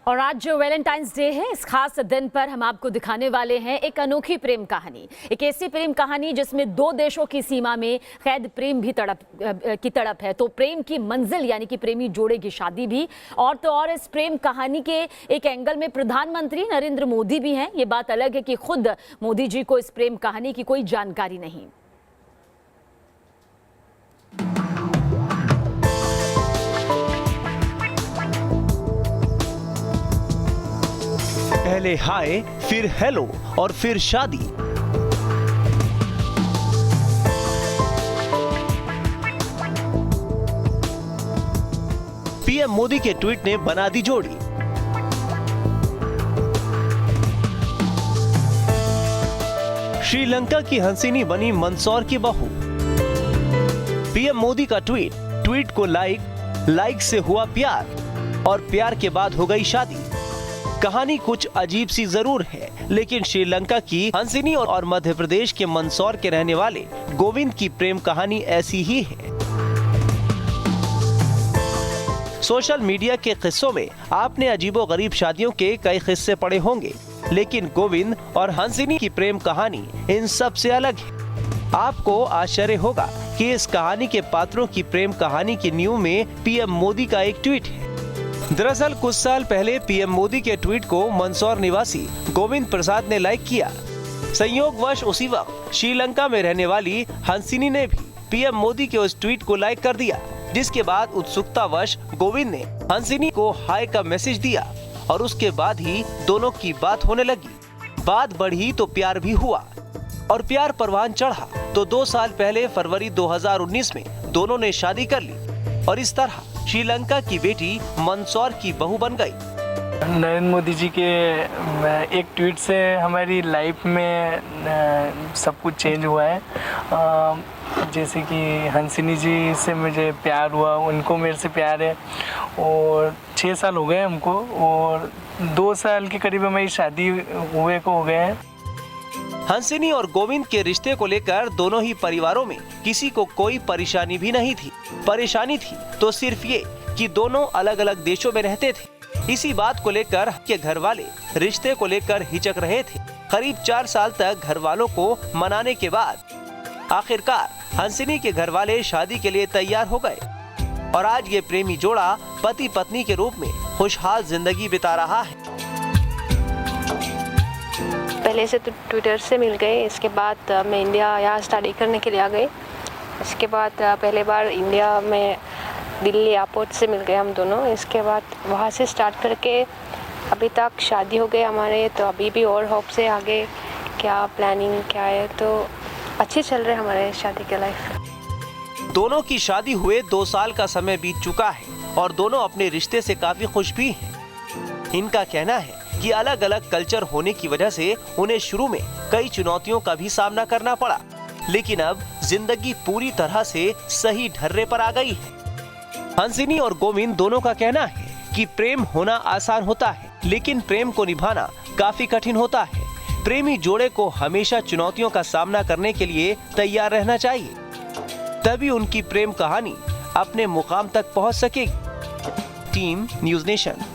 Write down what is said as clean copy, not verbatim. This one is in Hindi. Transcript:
और आज जो वैलेंटाइंस डे है, इस खास दिन पर हम आपको दिखाने वाले हैं एक अनोखी प्रेम कहानी। एक ऐसी प्रेम कहानी जिसमें दो देशों की सीमा में कैद प्रेम भी तड़प है। तो प्रेम की मंजिल यानी कि प्रेमी जोड़े की शादी भी, और तो और इस प्रेम कहानी के एक एंगल में प्रधानमंत्री नरेंद्र मोदी भी हैं। ये बात अलग है कि खुद मोदी जी को इस प्रेम कहानी की कोई जानकारी नहीं। पहले हाय, फिर हेलो और फिर शादी। पीएम मोदी के ट्वीट ने बना दी जोड़ी। श्रीलंका की हंसिनी बनी मंदसौर की बहू। पीएम मोदी का ट्वीट को लाइक से हुआ प्यार, और प्यार के बाद हो गई शादी। कहानी कुछ अजीब सी जरूर है, लेकिन श्रीलंका की हंसिनी और मध्य प्रदेश के मंदसौर के रहने वाले गोविंद की प्रेम कहानी ऐसी ही है। सोशल मीडिया के किस्सों में आपने अजीबोगरीब शादियों के कई किस्से पढ़े होंगे, लेकिन गोविंद और हंसिनी की प्रेम कहानी इन सब से अलग है। आपको आश्चर्य होगा कि इस कहानी के पात्रों की प्रेम कहानी की नींव में पीएम मोदी का एक ट्वीट है। दरअसल कुछ साल पहले पीएम मोदी के ट्वीट को मंदसौर निवासी गोविंद प्रसाद ने लाइक किया। संयोगवश उसी वक्त श्रीलंका में रहने वाली हंसिनी ने भी पीएम मोदी के उस ट्वीट को लाइक कर दिया, जिसके बाद उत्सुकतावश गोविंद ने हंसिनी को हाय का मैसेज दिया और उसके बाद ही दोनों की बात होने लगी। बात बढ़ी तो प्यार भी हुआ, और प्यार परवान चढ़ा तो 2 साल पहले फरवरी 2019 में दोनों ने शादी कर ली, और इस तरह श्रीलंका की बेटी मंदसौर की बहू बन गई। नरेंद्र मोदी जी के एक ट्वीट से हमारी लाइफ में सब कुछ चेंज हुआ है। जैसे कि हंसिनी जी से मुझे प्यार हुआ, उनको मेरे से प्यार है, और 6 साल हो गए हमको, और 2 साल के करीब हमारी शादी हुए को हो गए हैं। हंसिनी और गोविंद के रिश्ते को लेकर दोनों ही परिवारों में किसी को कोई परेशानी भी नहीं थी। परेशानी थी तो सिर्फ ये कि दोनों अलग अलग देशों में रहते थे। इसी बात को लेकर के घर वाले रिश्ते को लेकर हिचक रहे थे। करीब 4 साल तक घर वालों को मनाने के बाद आखिरकार हंसिनी के घर वाले शादी के लिए तैयार हो गए, और आज ये प्रेमी जोड़ा पति पत्नी के रूप में खुशहाल जिंदगी बिता रहा है। पहले से तो ट्विटर से मिल गए, इसके बाद मैं इंडिया यहाँ स्टडी करने के लिए आ गई। इसके बाद पहले बार इंडिया में दिल्ली एयरपोर्ट से मिल गए हम दोनों। इसके बाद वहाँ से स्टार्ट करके अभी तक शादी हो गई हमारे। तो अभी भी और होप से आगे क्या प्लानिंग क्या है, तो अच्छे चल रहे हमारे शादी के लाइफ। दोनों की शादी हुए 2 साल का समय बीत चुका है, और दोनों अपने रिश्ते से काफी खुश भी हैं। इनका कहना है कि अलग अलग कल्चर होने की वजह से उन्हें शुरू में कई चुनौतियों का भी सामना करना पड़ा, लेकिन अब जिंदगी पूरी तरह से सही ढर्रे पर आ गई है। हंसिनी और गोविंद दोनों का कहना है कि प्रेम होना आसान होता है, लेकिन प्रेम को निभाना काफी कठिन होता है। प्रेमी जोड़े को हमेशा चुनौतियों का सामना करने के लिए तैयार रहना चाहिए, तभी उनकी प्रेम कहानी अपने मुकाम तक पहुंच सकेगी। Team news nation.